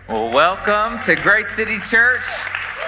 Well, welcome to Great City Church.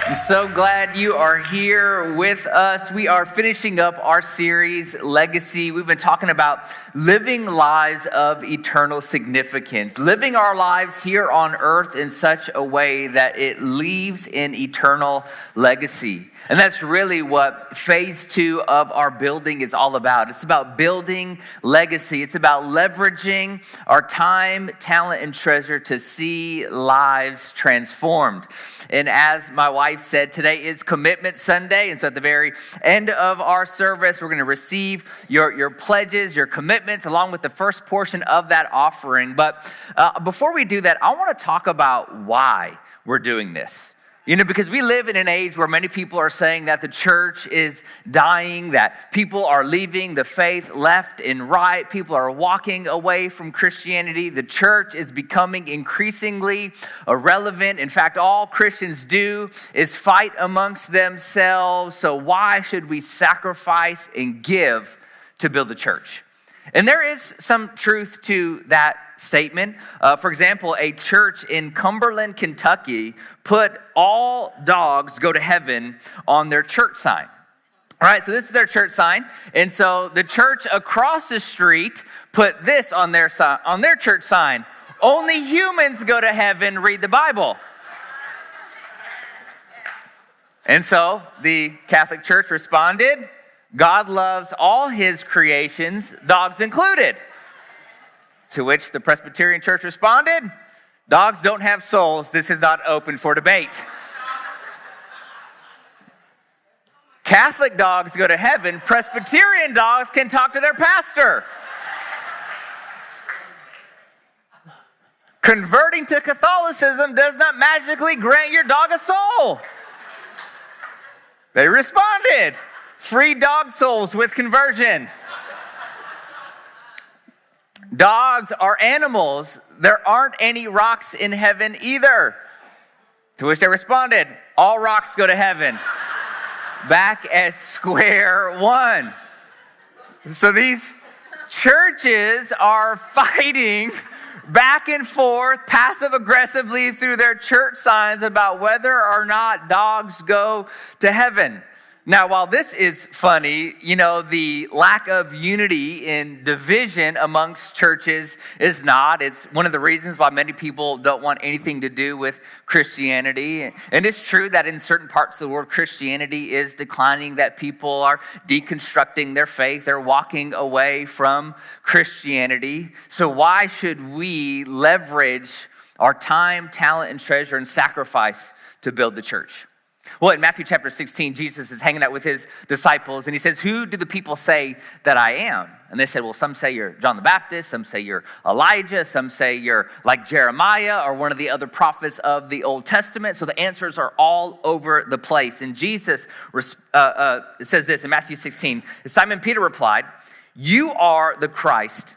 I'm so glad you are here with us. We are finishing up our series, Legacy. We've been talking about living lives of eternal significance, living our lives here on earth in such a way that it leaves an eternal legacy. And that's really what phase 2 of our building is all about. It's about building legacy. It's about leveraging our time, talent, and treasure to see lives transformed. And as my wife said, today is Commitment Sunday. And so at the very end of our service, we're going to receive your pledges, your commitments, along with the first portion of that offering. But before we do that, I want to talk about why we're doing this. You know, because we live in an age where many people are saying that the church is dying, that people are leaving the faith left and right. People are walking away from Christianity. The church is becoming increasingly irrelevant. In fact, all Christians do is fight amongst themselves. So why should we sacrifice and give to build the church? And there is some truth to that statement. For example, a church in Cumberland, Kentucky put all dogs go to heaven on their church sign. All right, so this is their church sign. And so the church across the street put this on their church sign. Only humans go to heaven, read the Bible. And so the Catholic Church responded, God loves all his creations, dogs included. To which the Presbyterian Church responded, dogs don't have souls. This is not open for debate. Catholic dogs go to heaven. Presbyterian dogs can talk to their pastor. Converting to Catholicism does not magically grant your dog a soul. They responded, free dog souls with conversion. Dogs are animals. There aren't any rocks in heaven either. To which they responded, all rocks go to heaven. Back at square one. So these churches are fighting back and forth, passive aggressively through their church signs about whether or not dogs go to heaven. Now, while this is funny, you know, the lack of unity and division amongst churches is not. It's one of the reasons why many people don't want anything to do with Christianity. And it's true that in certain parts of the world, Christianity is declining, that people are deconstructing their faith. They're walking away from Christianity. So why should we leverage our time, talent, and treasure and sacrifice to build the church? Well, in Matthew chapter 16, Jesus is hanging out with his disciples, and he says, who do the people say that I am? And they said, well, some say you're John the Baptist, some say you're Elijah, some say you're like Jeremiah or one of the other prophets of the Old Testament. So the answers are all over the place. And Jesus says this in Matthew 16, Simon Peter replied, you are the Christ.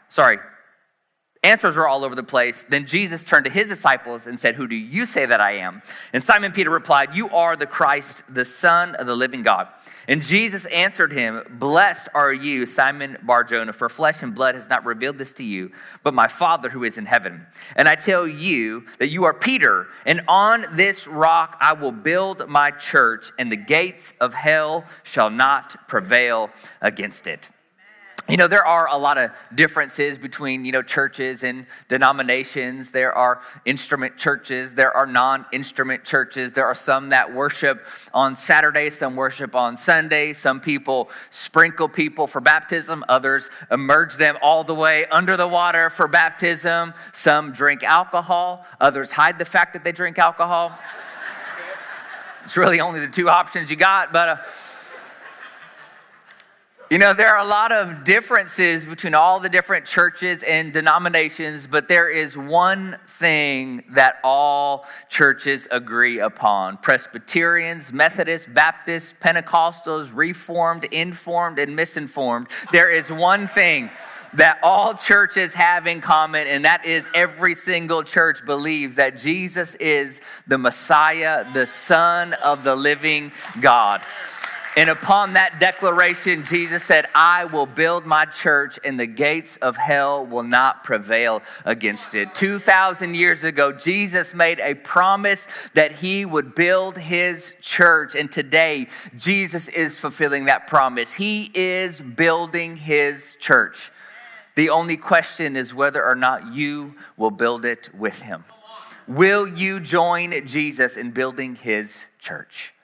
Answers were all over the place. Then Jesus turned to his disciples and said, who do you say that I am? And Simon Peter replied, you are the Christ, the Son of the living God. And Jesus answered him, blessed are you, Simon Bar-Jonah, for flesh and blood has not revealed this to you, but my Father who is in heaven. And I tell you that you are Peter, and on this rock I will build my church, and the gates of hell shall not prevail against it. You know, there are a lot of differences between, churches and denominations. There are instrument churches. There are non-instrument churches. There are some that worship on Saturday. Some worship on Sunday. Some people sprinkle people for baptism. Others immerse them all the way under the water for baptism. Some drink alcohol. Others hide the fact that they drink alcohol. It's really only the two options you got, but... there are a lot of differences between all the different churches and denominations, but there is one thing that all churches agree upon. Presbyterians, Methodists, Baptists, Pentecostals, Reformed, Informed, and Misinformed. There is one thing that all churches have in common, and that is every single church believes that Jesus is the Messiah, the Son of the living God. And upon that declaration, Jesus said, I will build my church and the gates of hell will not prevail against it. 2,000 years ago, Jesus made a promise that he would build his church. And today, Jesus is fulfilling that promise. He is building his church. The only question is whether or not you will build it with him. Will you join Jesus in building his church?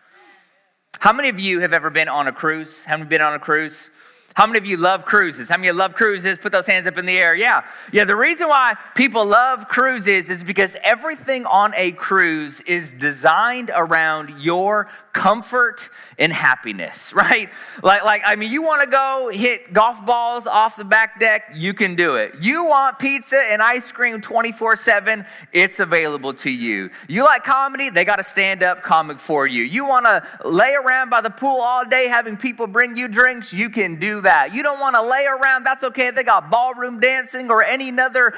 How many of you have ever been on a cruise? Have you been on a cruise? How many of you love cruises? How many of you love cruises? Put those hands up in the air. Yeah. The reason why people love cruises is because everything on a cruise is designed around your comfort and happiness, right? You want to go hit golf balls off the back deck, you can do it. You want pizza and ice cream 24/7, it's available to you. You like comedy, they got a stand-up comic for you. You want to lay around by the pool all day having people bring you drinks, you can do that. You don't want to lay around, that's okay. They got ballroom dancing or any other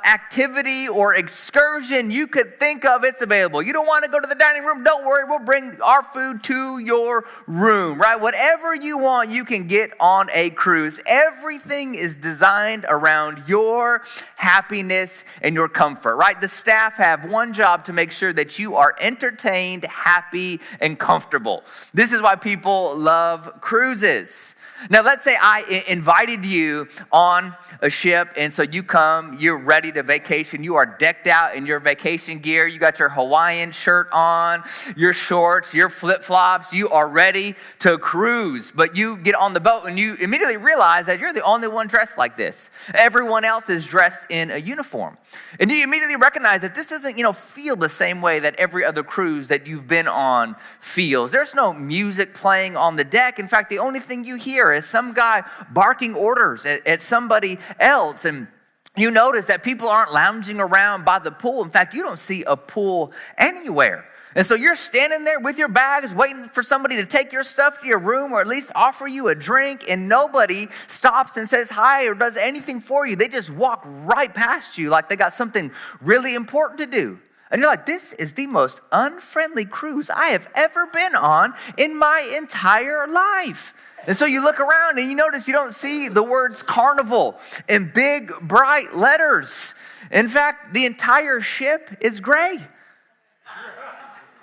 activity or excursion you could think of, it's available. You don't want to go to the dining room, don't worry, we'll bring our food to your room, right? Whatever you want, you can get on a cruise. Everything is designed around your happiness and your comfort, right? The staff have one job to make sure that you are entertained, happy, and comfortable. This is why people love cruises. Now, let's say I invited you on a ship, and so you come, you're ready to vacation. You are decked out in your vacation gear. You got your Hawaiian shirt on, your shorts, your flip-flops. You are ready to cruise, but you get on the boat, and you immediately realize that you're the only one dressed like this. Everyone else is dressed in a uniform. And you immediately recognize that this doesn't, feel the same way that every other cruise that you've been on feels. There's no music playing on the deck. In fact, the only thing you hear is some guy barking orders at somebody else. And you notice that people aren't lounging around by the pool. In fact, you don't see a pool anywhere. And so you're standing there with your bags waiting for somebody to take your stuff to your room or at least offer you a drink, and nobody stops and says hi or does anything for you. They just walk right past you like they got something really important to do. And you're like, this is the most unfriendly cruise I have ever been on in my entire life. And so you look around and you notice you don't see the words carnival in big, bright letters. In fact, the entire ship is gray.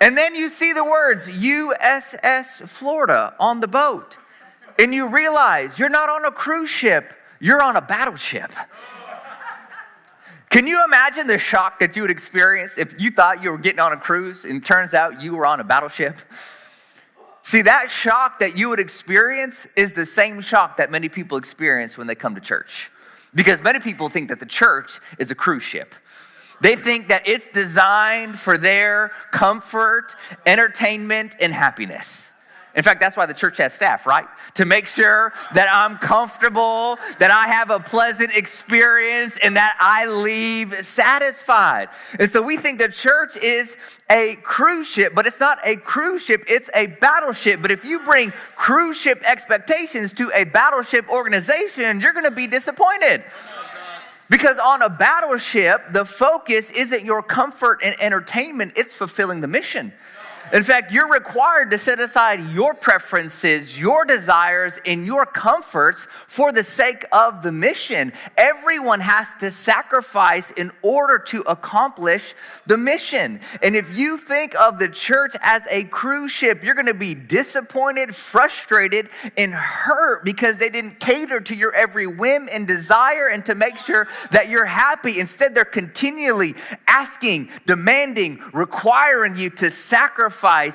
And then you see the words USS Florida on the boat. And you realize you're not on a cruise ship, you're on a battleship. Can you imagine the shock that you would experience if you thought you were getting on a cruise and it turns out you were on a battleship? See, that shock that you would experience is the same shock that many people experience when they come to church. Because many people think that the church is a cruise ship. They think that it's designed for their comfort, entertainment, and happiness. In fact, that's why the church has staff, right? To make sure that I'm comfortable, that I have a pleasant experience, and that I leave satisfied. And so we think the church is a cruise ship, but it's not a cruise ship, it's a battleship. But if you bring cruise ship expectations to a battleship organization, you're going to be disappointed. Because on a battleship, the focus isn't your comfort and entertainment, it's fulfilling the mission. In fact, you're required to set aside your preferences, your desires, and your comforts for the sake of the mission. Everyone has to sacrifice in order to accomplish the mission. And if you think of the church as a cruise ship, you're going to be disappointed, frustrated, and hurt because they didn't cater to your every whim and desire and to make sure that you're happy. Instead, they're continually asking, demanding, requiring you to sacrifice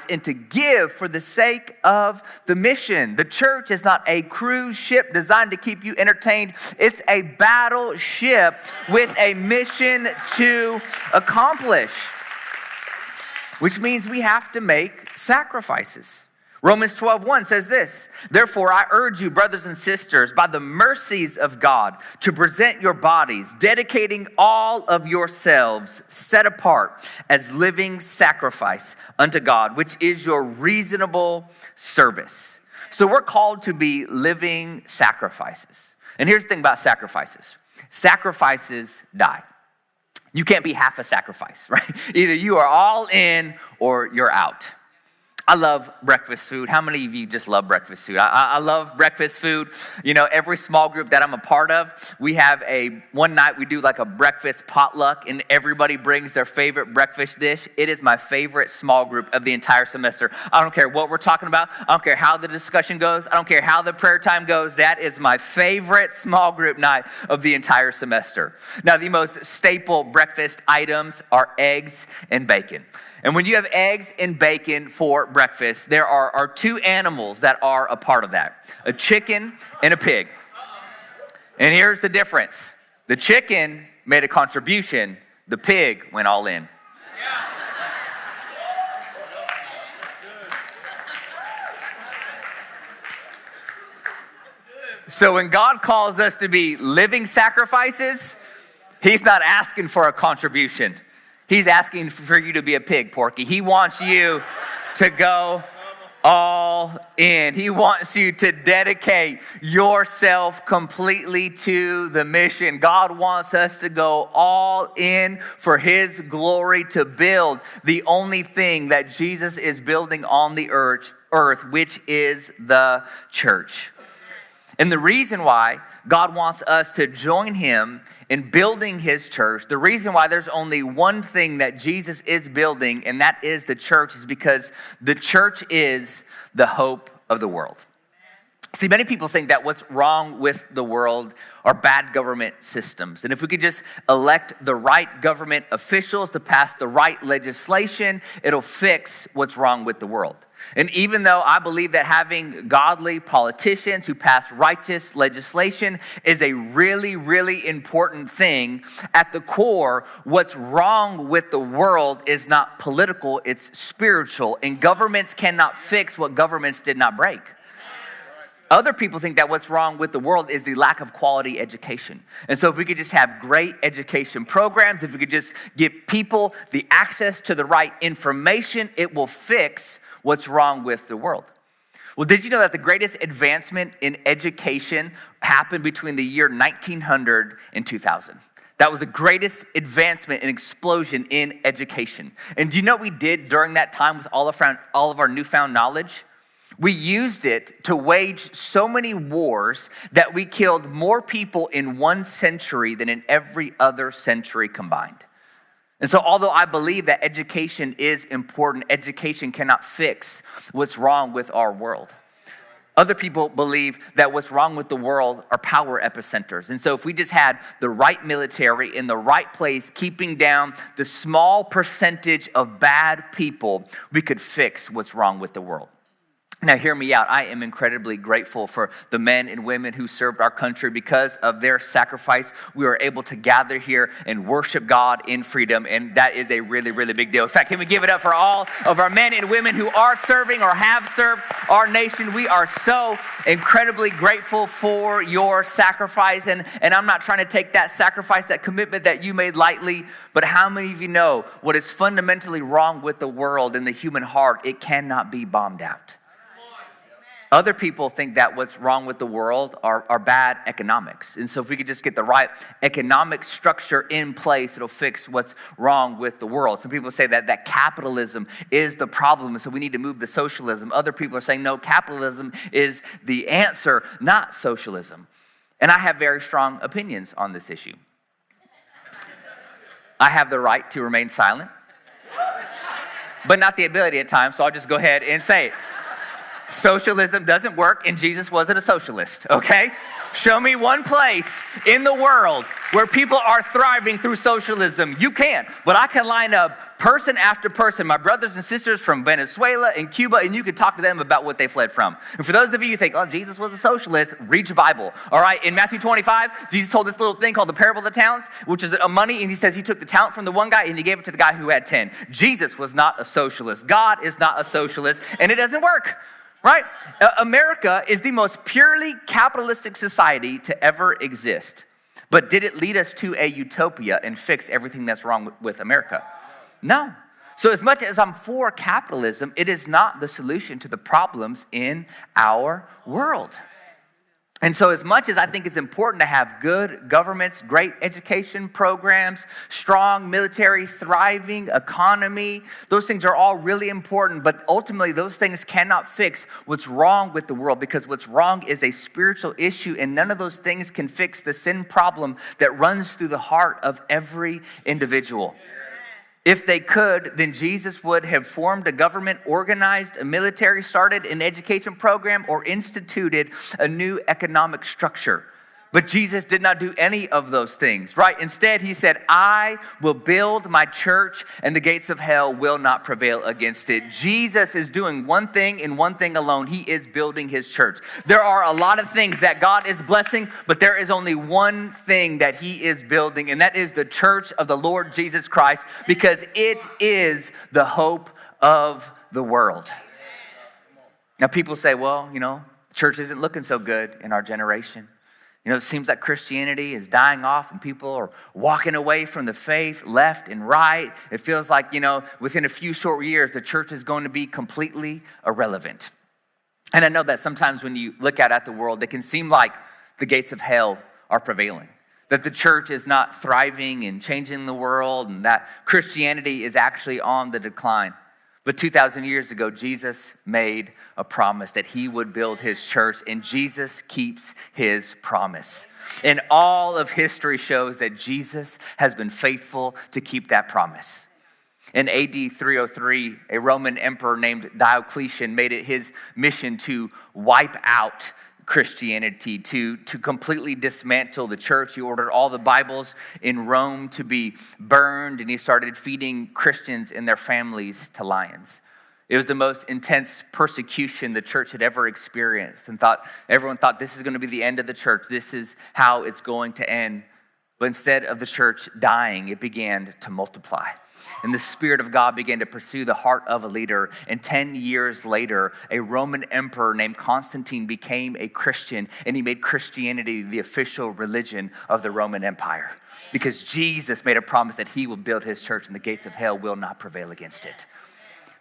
and to give for the sake of the mission. The church is not a cruise ship designed to keep you entertained. It's a battleship with a mission to accomplish, which means we have to make sacrifices. Romans 12:1 says this, "Therefore I urge you, brothers and sisters, by the mercies of God, to present your bodies, dedicating all of yourselves, set apart as living sacrifice unto God, which is your reasonable service." So we're called to be living sacrifices. And here's the thing about sacrifices. Sacrifices die. You can't be half a sacrifice, right? Either you are all in or you're out. I love breakfast food. How many of you just love breakfast food? I love breakfast food. You know, every small group that I'm a part of, we have one night we do like a breakfast potluck and everybody brings their favorite breakfast dish. It is my favorite small group of the entire semester. I don't care what we're talking about. I don't care how the discussion goes. I don't care how the prayer time goes. That is my favorite small group night of the entire semester. Now, the most staple breakfast items are eggs and bacon. And when you have eggs and bacon for breakfast, there are two animals that are a part of that, a chicken and a pig. And here's the difference. The chicken made a contribution. The pig went all in. So when God calls us to be living sacrifices, he's not asking for a contribution. He's asking for you to be a pig, Porky. He wants you to go all in. He wants you to dedicate yourself completely to the mission. God wants us to go all in for his glory, to build the only thing that Jesus is building on the earth, which is the church. And the reason why God wants us to join him in building his church, the reason why there's only one thing that Jesus is building, and that is the church, is because the church is the hope of the world. See, many people think that what's wrong with the world are bad government systems. And if we could just elect the right government officials to pass the right legislation, it'll fix what's wrong with the world. And even though I believe that having godly politicians who pass righteous legislation is a really, really important thing, at the core, what's wrong with the world is not political, it's spiritual. And governments cannot fix what governments did not break. Other people think that what's wrong with the world is the lack of quality education. And so if we could just have great education programs, if we could just give people the access to the right information, it will fix what's wrong with the world. Well, did you know that the greatest advancement in education happened between the year 1900 and 2000? That was the greatest advancement and explosion in education. And do you know what we did during that time with all of our newfound knowledge? We used it to wage so many wars that we killed more people in one century than in every other century combined. And so although I believe that education is important, education cannot fix what's wrong with our world. Other people believe that what's wrong with the world are power epicenters. And so if we just had the right military in the right place, keeping down the small percentage of bad people, we could fix what's wrong with the world. Now, hear me out. I am incredibly grateful for the men and women who served our country. Because of their sacrifice, we were able to gather here and worship God in freedom, and that is a really, really big deal. In fact, can we give it up for all of our men and women who are serving or have served our nation? We are so incredibly grateful for your sacrifice, and I'm not trying to take that sacrifice, that commitment that you made lightly, but how many of you know what is fundamentally wrong with the world and the human heart? It cannot be bombed out. Other people think that what's wrong with the world are bad economics. And so if we could just get the right economic structure in place, it'll fix what's wrong with the world. Some people say that capitalism is the problem, and so we need to move to socialism. Other people are saying, no, capitalism is the answer, not socialism. And I have very strong opinions on this issue. I have the right to remain silent, but not the ability at times, so I'll just go ahead and say it. Socialism doesn't work, and Jesus wasn't a socialist, okay? Show me one place in the world where people are thriving through socialism. You can't, but I can line up person after person, my brothers and sisters from Venezuela and Cuba, and you can talk to them about what they fled from. And for those of you who think, oh, Jesus was a socialist, read your Bible, all right? In Matthew 25, Jesus told this little thing called the parable of the talents, which is money, and he says he took the talent from the one guy and he gave it to the guy who had 10. Jesus was not a socialist. God is not a socialist, and it doesn't work. Right? America is the most purely capitalistic society to ever exist. But did it lead us to a utopia and fix everything that's wrong with America? No. So as much as I'm for capitalism, it is not the solution to the problems in our world. And so as much as I think it's important to have good governments, great education programs, strong military, thriving economy, those things are all really important, but ultimately those things cannot fix what's wrong with the world, because what's wrong is a spiritual issue, and none of those things can fix the sin problem that runs through the heart of every individual. If they could, then Jesus would have formed a government, organized a military, started an education program, or instituted a new economic structure. But Jesus did not do any of those things, right? Instead, he said, I will build my church and the gates of hell will not prevail against it. Jesus is doing one thing and one thing alone. He is building his church. There are a lot of things that God is blessing, but there is only one thing that he is building, and that is the church of the Lord Jesus Christ, because it is the hope of the world. Now, people say, well, church isn't looking so good in our generation. It seems like Christianity is dying off and people are walking away from the faith left and right. It feels like, within a few short years, the church is going to be completely irrelevant. And I know that sometimes when you look out at the world, it can seem like the gates of hell are prevailing, that the church is not thriving and changing the world, and that Christianity is actually on the decline. But 2,000 years ago, Jesus made a promise that he would build his church, and Jesus keeps his promise. And all of history shows that Jesus has been faithful to keep that promise. In AD 303, a Roman emperor named Diocletian made it his mission to wipe out Christianity, to completely dismantle the church. He ordered all the Bibles in Rome to be burned, and he started feeding Christians and their families to lions. It was the most intense persecution the church had ever experienced, and everyone thought this is going to be the end of the church. This is how it's going to end. But instead of the church dying, it began to multiply. And the Spirit of God began to pursue the heart of a leader. And 10 years later, a Roman emperor named Constantine became a Christian, and he made Christianity the official religion of the Roman Empire, because Jesus made a promise that he will build his church and the gates of hell will not prevail against it.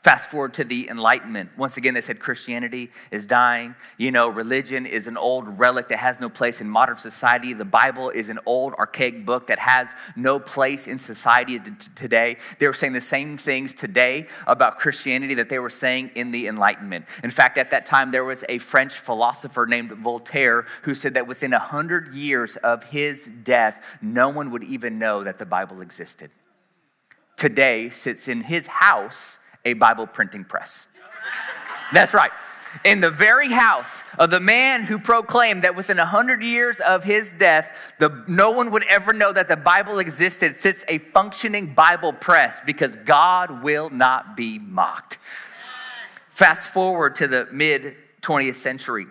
Fast forward to the Enlightenment. Once again, they said Christianity is dying. Religion is an old relic that has no place in modern society. The Bible is an old, archaic book that has no place in society today. They were saying the same things today about Christianity that they were saying in the Enlightenment. In fact, at that time, there was a French philosopher named Voltaire who said that within 100 years of his death, no one would even know that the Bible existed. Today sits in his house a Bible printing press. That's right. In the very house of the man who proclaimed that within 100 years of his death, no one would ever know that the Bible existed, sits a functioning Bible press, because God will not be mocked. Fast forward to the mid-20th century.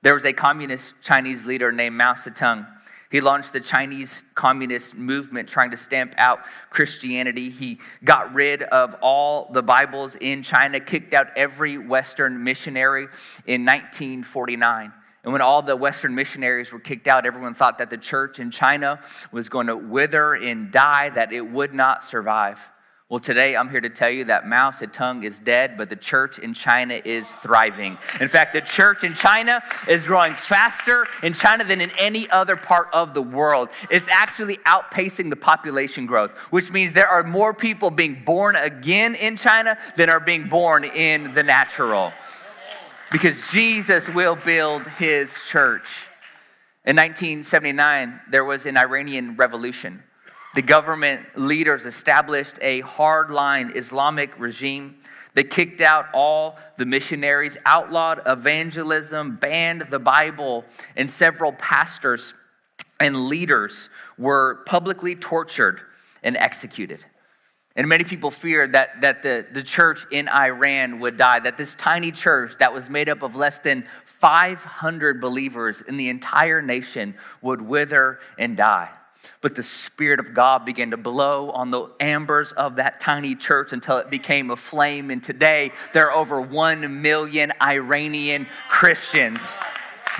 There was a communist Chinese leader named Mao Zedong. He launched the Chinese Communist movement, trying to stamp out Christianity. He got rid of all the Bibles in China, kicked out every Western missionary in 1949. And when all the Western missionaries were kicked out, everyone thought that the church in China was going to wither and die, that it would not survive. Well, today I'm here to tell you that Mao Zedong is dead, but the church in China is thriving. In fact, the church in China is growing faster in China than in any other part of the world. It's actually outpacing the population growth, which means there are more people being born again in China than are being born in the natural, because Jesus will build his church. In 1979, there was an Iranian revolution. The government leaders established a hardline Islamic regime. They kicked out all the missionaries, outlawed evangelism, banned the Bible, and several pastors and leaders were publicly tortured and executed. And many people feared that the church in Iran would die, that this tiny church that was made up of less than 500 believers in the entire nation would wither and die. But the Spirit of God began to blow on the embers of that tiny church until it became a flame. And today, there are over 1 million Iranian Christians.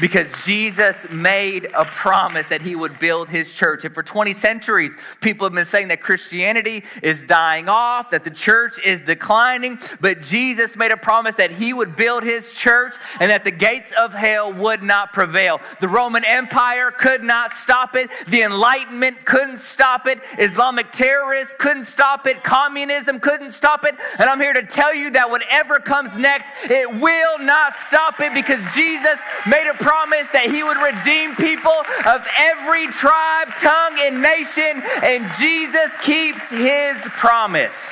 Because Jesus made a promise that he would build his church. And for 20 centuries, people have been saying that Christianity is dying off, that the church is declining. But Jesus made a promise that he would build his church and that the gates of hell would not prevail. The Roman Empire could not stop it. The Enlightenment couldn't stop it. Islamic terrorists couldn't stop it. Communism couldn't stop it. And I'm here to tell you that whatever comes next, it will not stop it, because Jesus made a promise that he would redeem people of every tribe, tongue, and nation, and Jesus keeps his promise.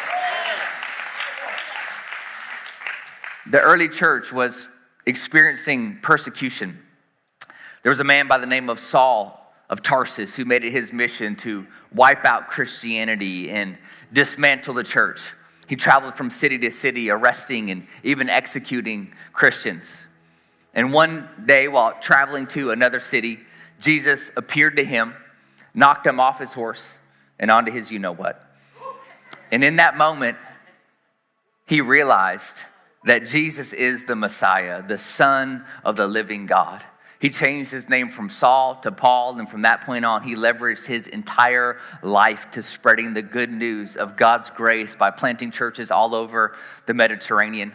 The early church was experiencing persecution. There was a man by the name of Saul of Tarsus who made it his mission to wipe out Christianity and dismantle the church. He traveled from city to city, arresting and even executing Christians. And one day, while traveling to another city, Jesus appeared to him, knocked him off his horse and onto his you-know-what. And in that moment, he realized that Jesus is the Messiah, the Son of the living God. He changed his name from Saul to Paul, and from that point on, he leveraged his entire life to spreading the good news of God's grace by planting churches all over the Mediterranean.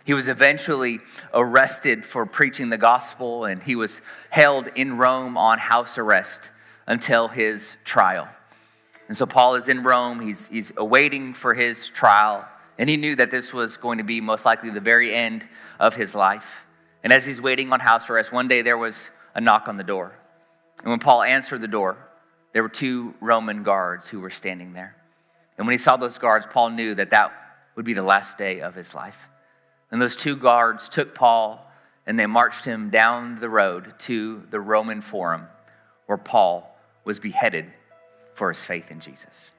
He was eventually arrested for preaching the gospel, and he was held in Rome on house arrest until his trial. And so Paul is in Rome. He's awaiting for his trial, and he knew that this was going to be most likely the very end of his life. And as he's waiting on house arrest, one day there was a knock on the door. And when Paul answered the door, there were 2 Roman guards who were standing there. And when he saw those guards, Paul knew that that would be the last day of his life. And those 2 guards took Paul and they marched him down the road to the Roman Forum, where Paul was beheaded for his faith in Jesus.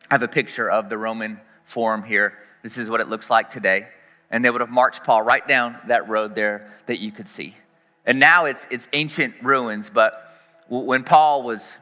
I have a picture of the Roman Forum here. This is what it looks like today. And they would have marched Paul right down that road there that you could see. And now it's ancient ruins, but when Paul was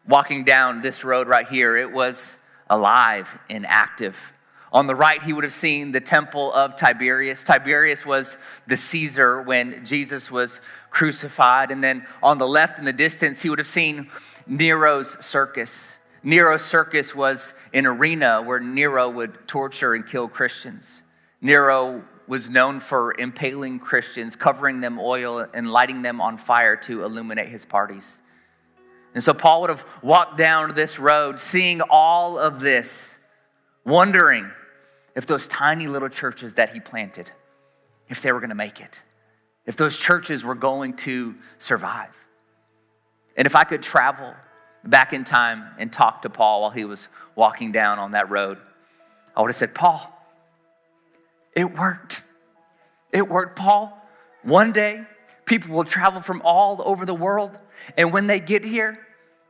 walking down this road right here, it was alive and active. On the right, he would have seen the temple of Tiberius. Tiberius was the Caesar when Jesus was crucified. And then on the left in the distance, he would have seen Nero's circus. Nero's circus was an arena where Nero would torture and kill Christians. Nero was known for impaling Christians, covering them oil and lighting them on fire to illuminate his parties. And so Paul would have walked down this road, seeing all of this, wondering if those tiny little churches that he planted, if they were going to make it, if those churches were going to survive. And if I could travel back in time and talk to Paul while he was walking down on that road, I would have said, Paul, it worked. It worked, Paul. One day, people will travel from all over the world, and when they get here,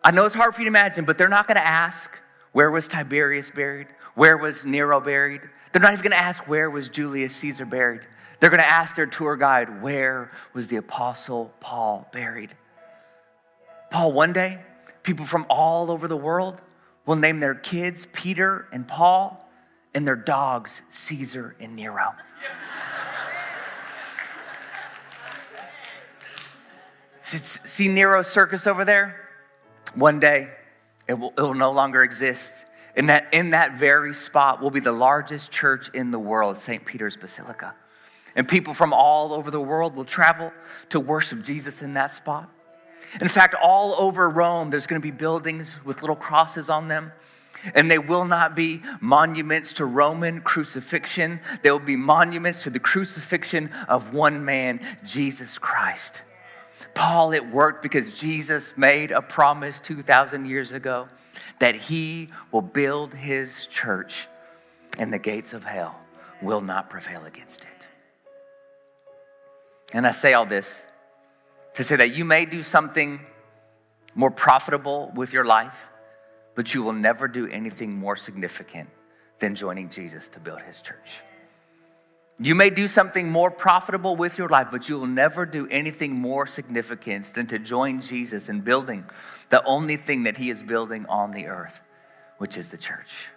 I know it's hard for you to imagine, but they're not going to ask, where was Tiberius buried? Where was Nero buried? They're not even going to ask, where was Julius Caesar buried? They're going to ask their tour guide, where was the Apostle Paul buried? Paul, one day, people from all over the world will name their kids Peter and Paul and their dogs Caesar and Nero. See Nero's circus over there? One day, it will no longer exist. And that in that very spot will be the largest church in the world, St. Peter's Basilica. And people from all over the world will travel to worship Jesus in that spot. In fact, all over Rome, there's going to be buildings with little crosses on them. And they will not be monuments to Roman crucifixion. They will be monuments to the crucifixion of one man, Jesus Christ. Paul, it worked because Jesus made a promise 2,000 years ago that he will build his church and the gates of hell will not prevail against it. And I say all this to say that you may do something more profitable with your life, but you will never do anything more significant than joining Jesus to build his church. You may do something more profitable with your life, but you will never do anything more significant than to join Jesus in building the only thing that he is building on the earth, which is the church.